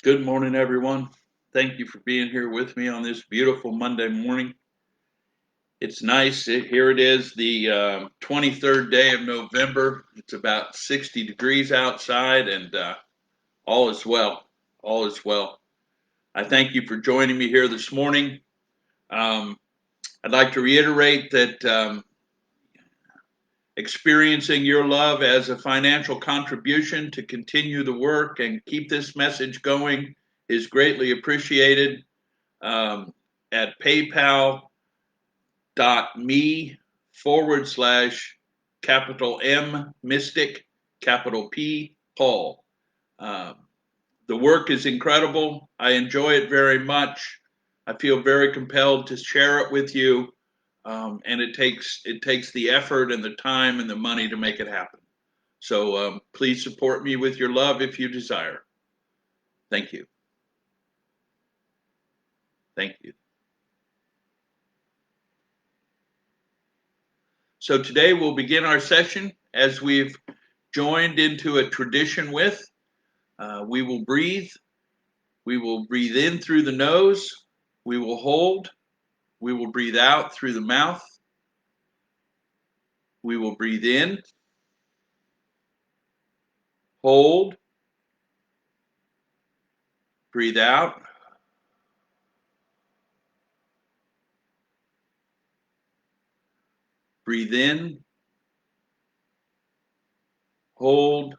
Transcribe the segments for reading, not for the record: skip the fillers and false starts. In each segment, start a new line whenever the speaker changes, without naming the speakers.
Good morning, everyone. Thank you for being here with me on this beautiful Monday morning. It's nice. Here it is, the 23rd day of November. It's about 60 degrees outside, and all is well. All is well. I thank you for joining me here this morning. Um, I'd like to reiterate that experiencing your love as a financial contribution to continue the work and keep this message going is greatly appreciated. At paypal.me/ capital M Mystic, capital P Paul. Um, the work is incredible. I enjoy it very much. I feel very compelled to share it with you, and it takes the effort and the time and the money to make it happen. So please support me with your love if you desire. Thank you. Thank you. So today we'll begin our session as we've joined into a tradition with. We will breathe. We will breathe in through the nose. We will hold. We will breathe out through the mouth. We will breathe in, hold, breathe out. Breathe in, hold,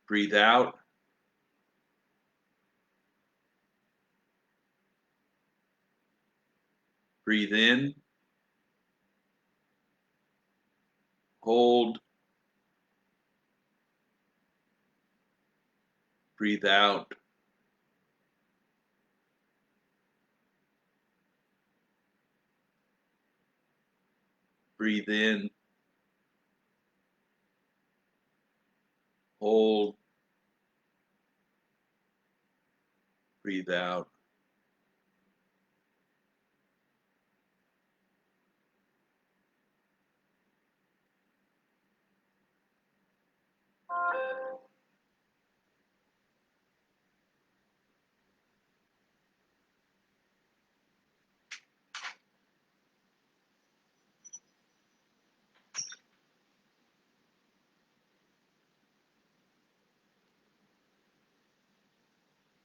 breathe out. Breathe in, hold, breathe out. Breathe in, hold, breathe out.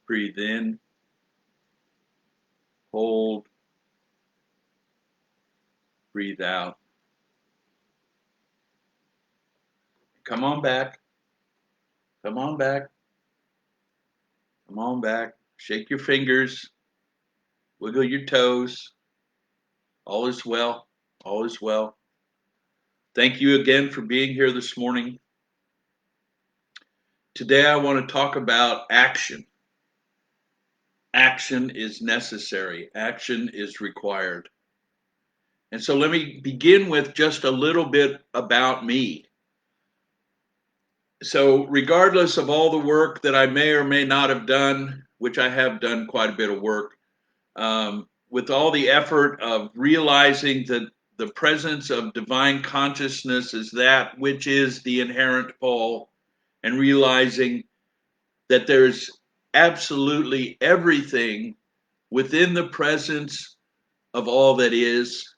Breathe in, hold, breathe out. Come on back. Come on back. Come on back. Shake your fingers. Wiggle your toes. All is well. All is well. Thank you again for being here this morning. Today I want to talk about action. Action is necessary. Action is required. And so let me begin with just a little bit about me. So regardless of all the work that I may or may not have done, which I have done quite a bit of work, with all the effort of realizing that the presence of divine consciousness is that which is the inherent Paul, and realizing that there's absolutely everything within the presence of all that is,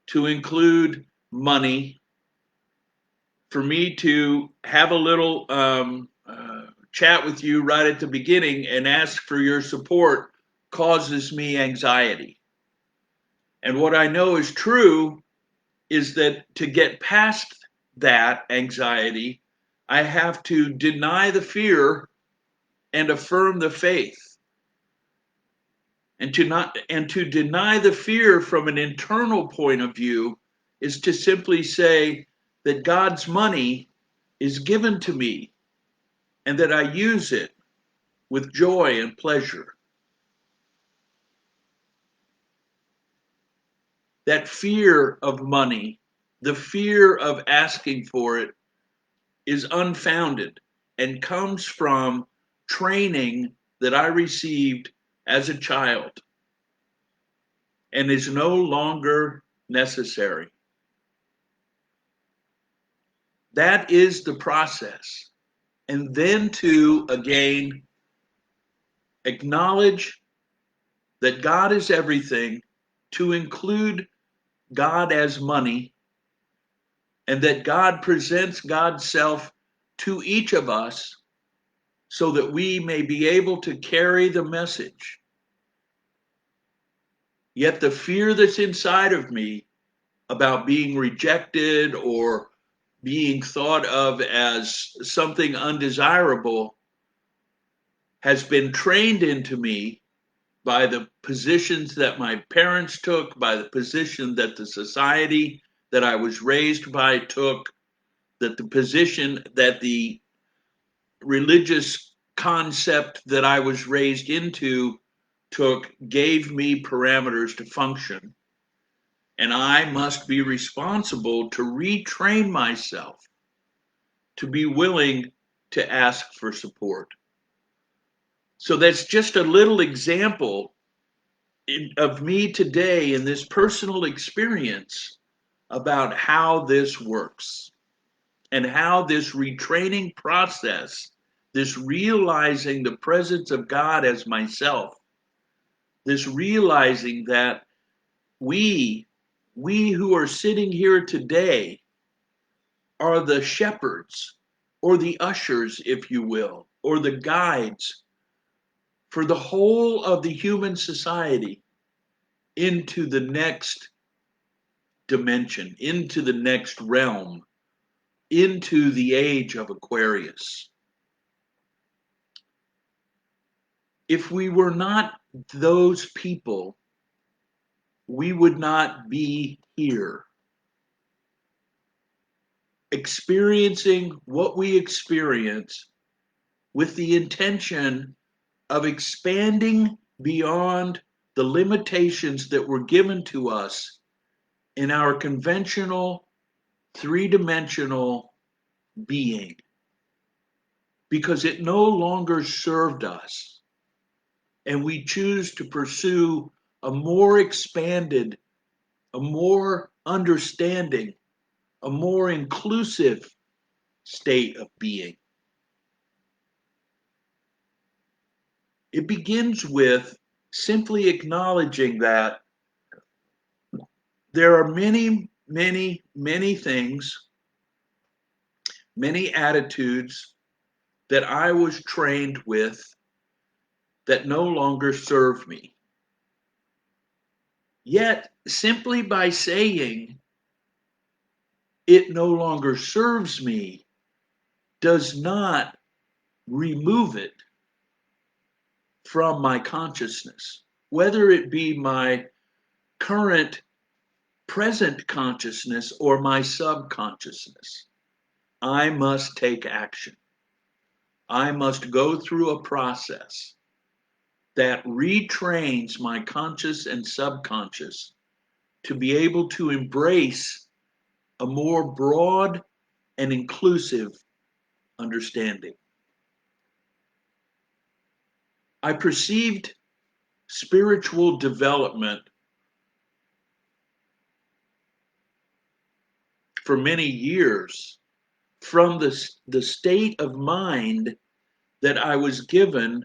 to include money. For me to have a little chat with you right at the beginning and ask for your support causes me anxiety. And what I know is true is that to get past that anxiety, I have to deny the fear and affirm the faith. And to deny the fear from an internal point of view is to simply say that God's money is given to me and that I use it with joy and pleasure. That fear of money, the fear of asking for it, is unfounded and comes from training that I received as a child and is no longer necessary. That is the process. and then to again acknowledge that God is everything, to include God as money, and that God presents God's self to each of us so that we may be able to carry the message. Yet the fear that's inside of me about being rejected or being thought of as something undesirable has been trained into me by the positions that my parents took, by the position that the society that I was raised by took, that the position that the religious concept that I was raised into took, gave me parameters to function. And I must be responsible to retrain myself to be willing to ask for support. So that's just a little example of me today in this personal experience about how this works and how this retraining process, this realizing the presence of God as myself, this realizing that we who are sitting here today are the shepherds or the ushers, if you will, or the guides for the whole of the human society into the next dimension, into the next realm, into the age of Aquarius. If we were not those people, we would not be here experiencing what we experience with the intention of expanding beyond the limitations that were given to us in our conventional three-dimensional being, because it no longer served us. And we choose to pursue a more expanded, a more understanding, a more inclusive state of being. It begins with simply acknowledging that there are many things, many attitudes that I was trained with that no longer serve me. Yet, simply by saying it no longer serves me does not remove it from my consciousness, whether it be my current present consciousness or my subconsciousness. I must take action. I must go through a process that retrains my conscious and subconscious to be able to embrace a more broad and inclusive understanding. I perceived spiritual development for many years from the state of mind that I was given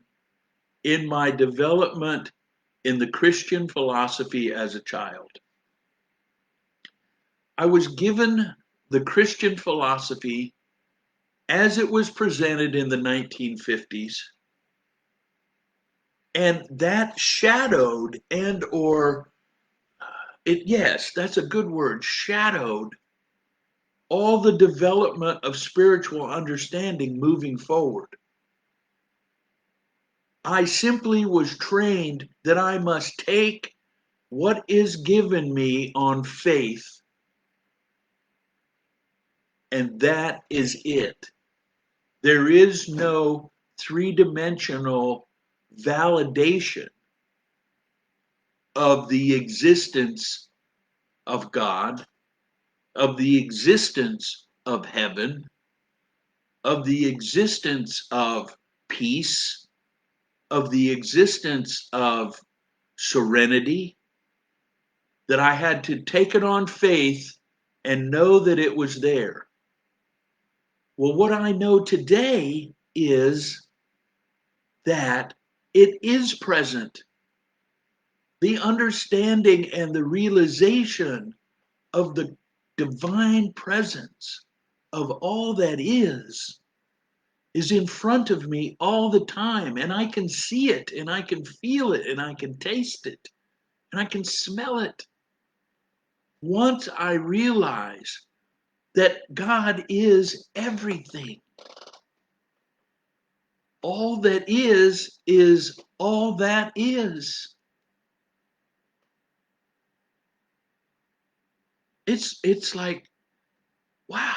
in my development in the Christian philosophy as a child. I was given the Christian philosophy as it was presented in the 1950s, and that shadowed yes, that's a good word, shadowed all the development of spiritual understanding moving forward. I simply was trained that I must take what is given me on faith, and that is it. There is no three-dimensional validation of the existence of God, of the existence of heaven, of the existence of peace, of the existence of serenity, that I had to take it on faith and know that it was there. Well, what I know today is that it is present. The understanding and the realization of the divine presence of all that is in front of me all the time, and I can see it, and I can feel it, and I can taste it, and I can smell it. Once I realize that God is everything, all that is all that is. It's like, wow.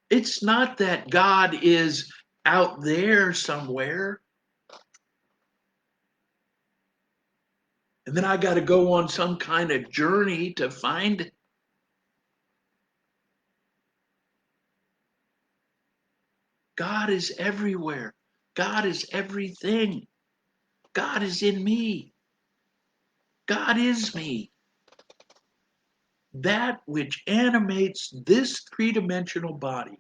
It's not that God is out there somewhere, and then I got to go on some kind of journey to find it. God is everywhere. God is everything. God is in me. God is me. That which animates this three-dimensional body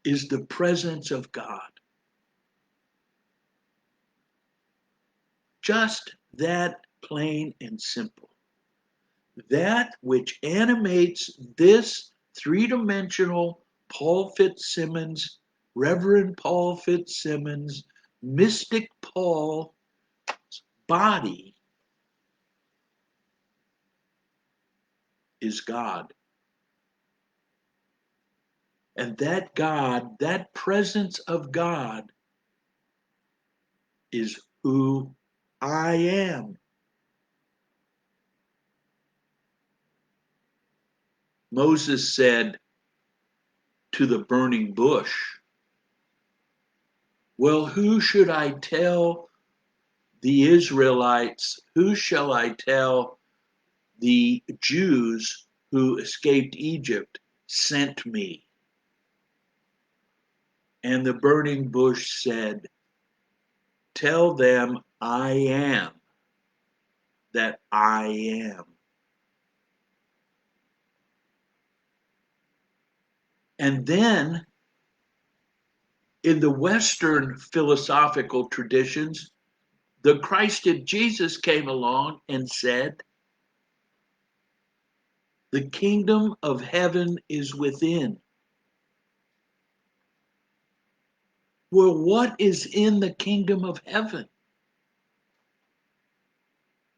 is the presence of God. Just that, plain and simple. That which animates this three-dimensional Paul Fitzsimmons, Reverend Paul Fitzsimmons, mystic Paul body is God. And that God, that presence of God, is who I am. Moses said to the burning bush, well, who should I tell the Israelites? Who shall I tell the Jews who escaped Egypt sent me? And the burning bush said, tell them I am, that I am. And then in the Western philosophical traditions, the Christed Jesus came along and said, the kingdom of heaven is within. Well, what is in the kingdom of heaven?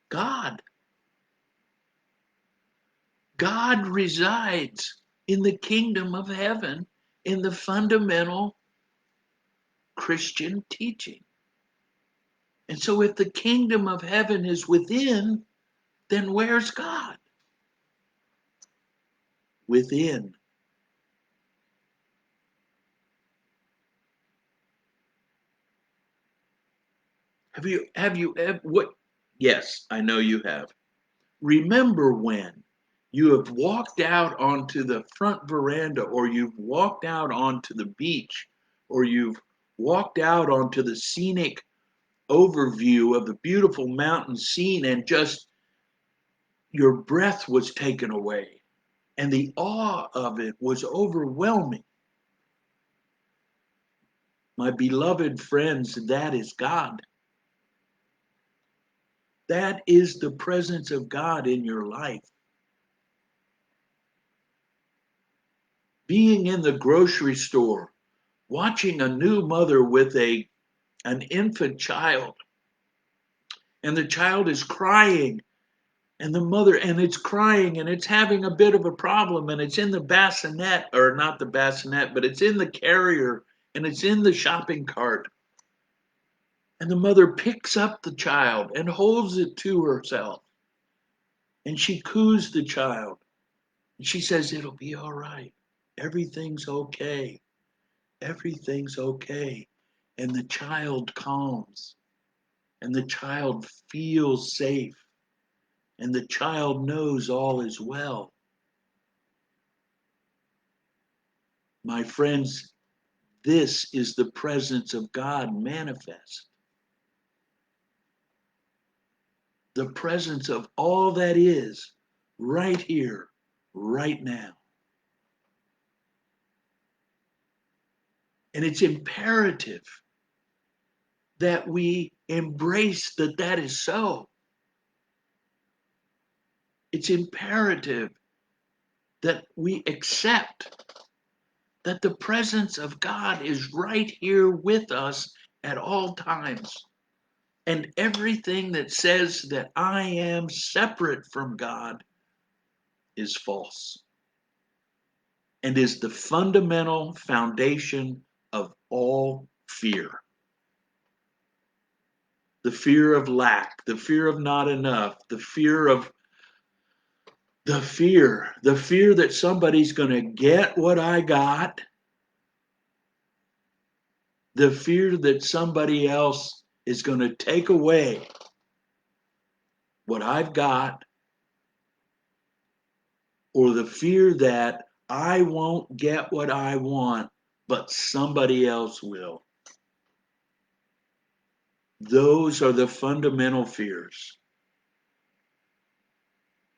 God. God resides in the kingdom of heaven in the fundamental Christian teaching. And so if the kingdom of heaven is within, then where's God? Within. What? Yes, I know you have. Remember when you have walked out onto the front veranda, or you've walked out onto the beach, or you've walked out onto the scenic overview of the beautiful mountain scene, and just your breath was taken away and the awe of it was overwhelming. My beloved friends, that is God. That is the presence of God in your life. Being in the grocery store, watching a new mother with an infant child, and the child is crying, and the mother, and it's crying, and it's having a bit of a problem, and it's in the bassinet, or not the bassinet, but it's in the carrier, and it's in the shopping cart. And the mother picks up the child and holds it to herself. And she coos the child. And she says, it'll be all right. Everything's okay. Everything's okay. And the child calms. And the child feels safe. And the child knows all is well. My friends, this is the presence of God manifest. The presence of all that is right here, right now. And it's imperative that we embrace that that is so. It's imperative that we accept that the presence of God is right here with us at all times. And everything that says that I am separate from God is false and is the fundamental foundation of all fear. The fear of lack, the fear of not enough, the fear that somebody's going to get what I got, the fear that somebody else is going to take away what I've got, or the fear that I won't get what I want, but somebody else will. Those are the fundamental fears.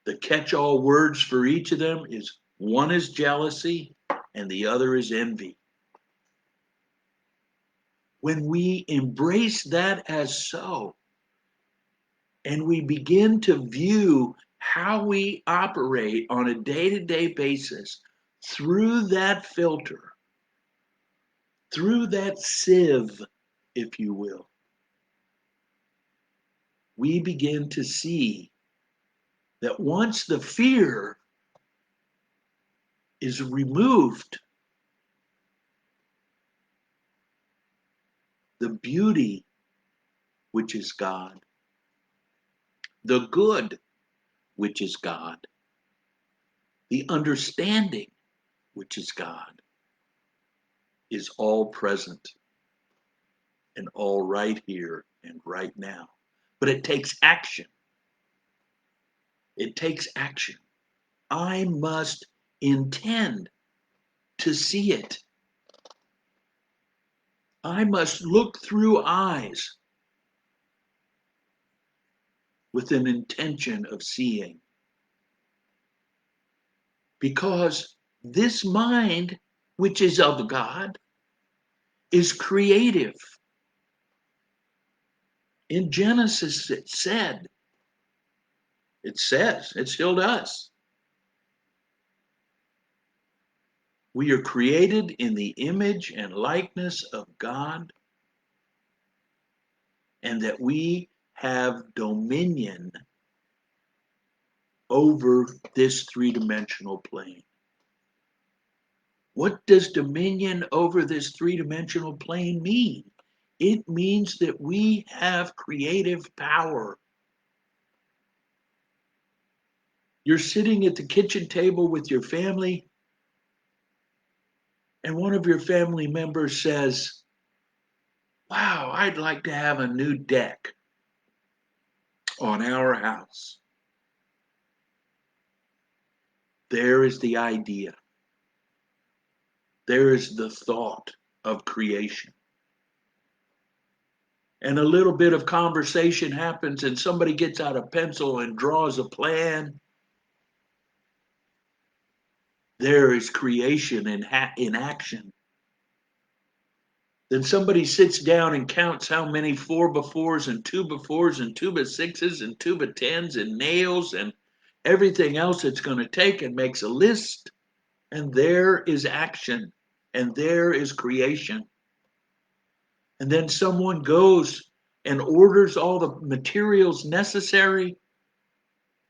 The catch-all words for each of them is one is jealousy and the other is envy. When we embrace that as so, and we begin to view how we operate on a day-to-day basis through that filter, through that sieve, if you will, we begin to see that once the fear is removed, the beauty, which is God, the good, which is God, the understanding, which is God, is all present and all right here and right now. But it takes action. It takes action. I must intend to see it. I must look through eyes with an intention of seeing. Because this mind, which is of God, is creative. In Genesis, it says, it still does. We are created in the image and likeness of God, and that we have dominion over this three-dimensional plane. What does dominion over this three-dimensional plane mean? It means that we have creative power. You're sitting at the kitchen table with your family, and one of your family members says, "Wow, I'd like to have a new deck on our house." There is the idea. There is the thought of creation. And a little bit of conversation happens, and somebody gets out a pencil and draws a plan. There is creation in action. Then somebody sits down and counts how many 4x4s and 2x4s and 2x6s and 2x10s and nails and everything else it's going to take, and makes a list. And there is action, and there is creation. And then someone goes and orders all the materials necessary,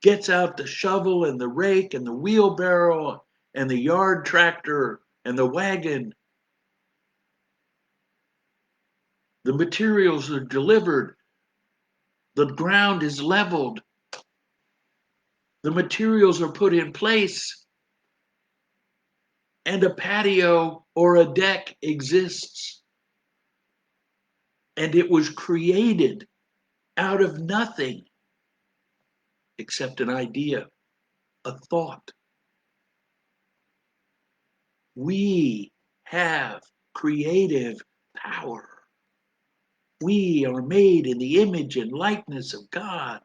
gets out the shovel and the rake and the wheelbarrow and the yard tractor and the wagon. The materials are delivered. The ground is leveled. The materials are put in place. And a patio or a deck exists. And it was created out of nothing except an idea, a thought. We have creative power. We are made in the image and likeness of God.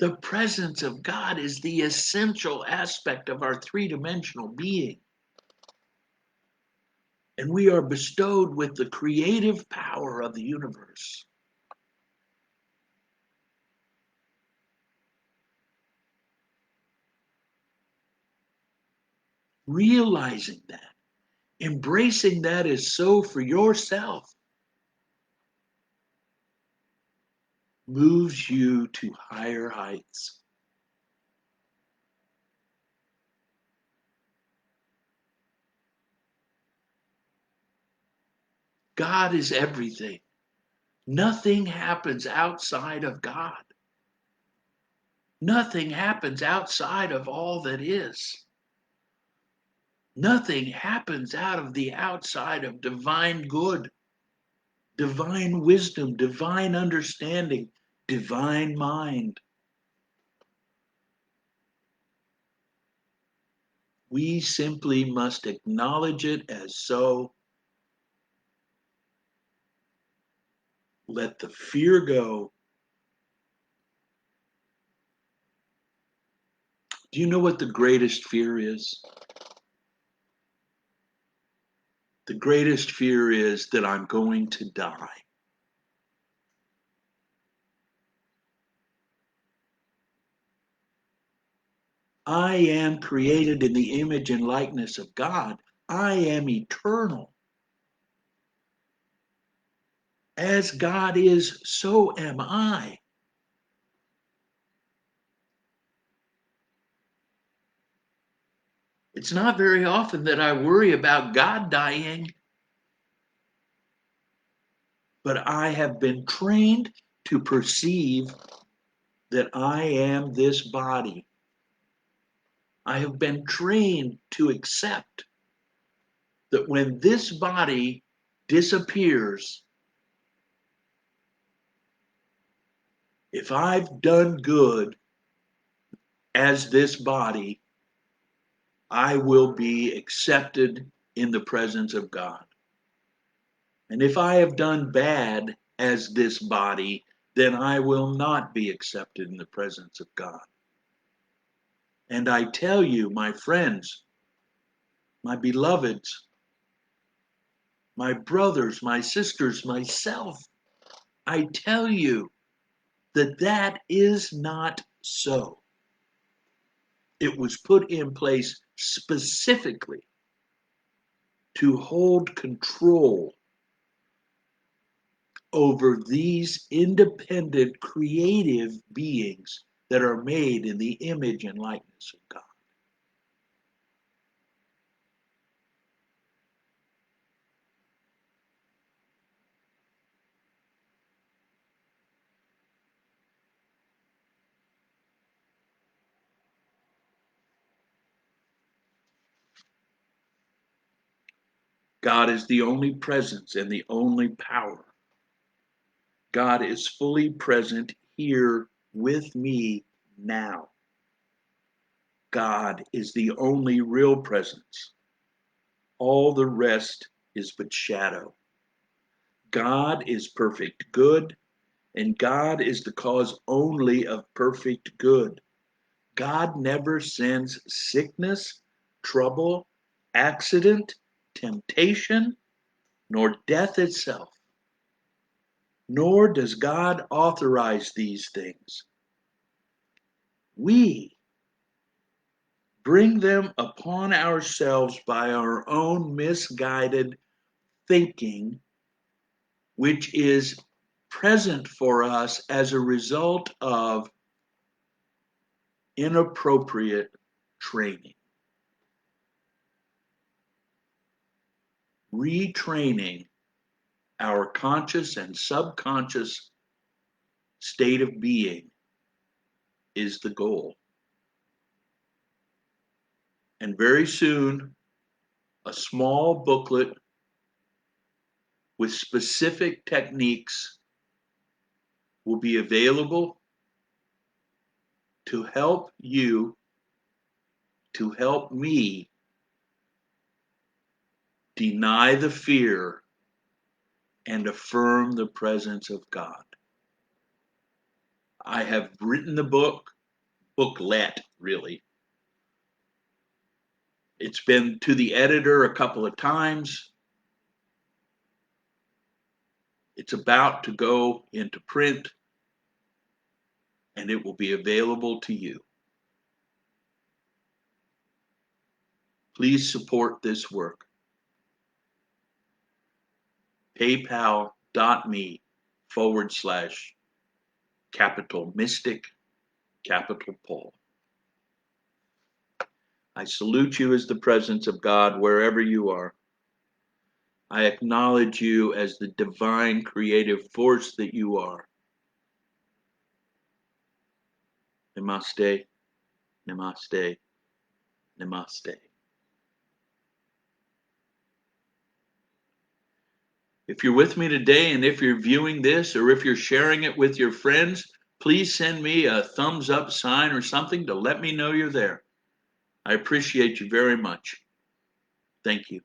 The presence of God is the essential aspect of our three-dimensional being. And we are bestowed with the creative power of the universe. Realizing that, embracing that is so for yourself, moves you to higher heights. God is everything. Nothing happens outside of God. Nothing happens outside of all that is. Nothing happens out of the outside of divine good, divine wisdom, divine understanding, divine mind. We simply must acknowledge it as so. Let the fear go. Do you know what the greatest fear is? The greatest fear is that I'm going to die. I am created in the image and likeness of God. I am eternal. As God is, so am I. It's not very often that I worry about God dying, but I have been trained to perceive that I am this body. I have been trained to accept that when this body disappears, if I've done good as this body, I will be accepted in the presence of God. And if I have done bad as this body, then I will not be accepted in the presence of God. And I tell you, my friends, my beloveds, my brothers, my sisters, myself, I tell you that that is not so. It was put in place specifically to hold control over these independent, creative beings that are made in the image and likeness of God. God is the only presence and the only power. God is fully present here with me now. God is the only real presence. All the rest is but shadow. God is perfect good, and God is the cause only of perfect good. God never sends sickness, trouble, accident, temptation, nor death itself. Nor does God authorize these things. We bring them upon ourselves by our own misguided thinking, which is present for us as a result of inappropriate training. Retraining our conscious and subconscious state of being is the goal. And very soon, a small booklet with specific techniques will be available to help you, to help me deny the fear and affirm the presence of God. I have written the booklet, really. It's been to the editor a couple of times. It's about to go into print, and it will be available to you. Please support this work. PayPal.me/capital Mystic, capital Paul. I salute you as the presence of God wherever you are. I acknowledge you as the divine creative force that you are. Namaste, namaste, namaste. If you're with me today, and if you're viewing this, or if you're sharing it with your friends, please send me a thumbs up sign or something to let me know you're there. I appreciate you very much. Thank you.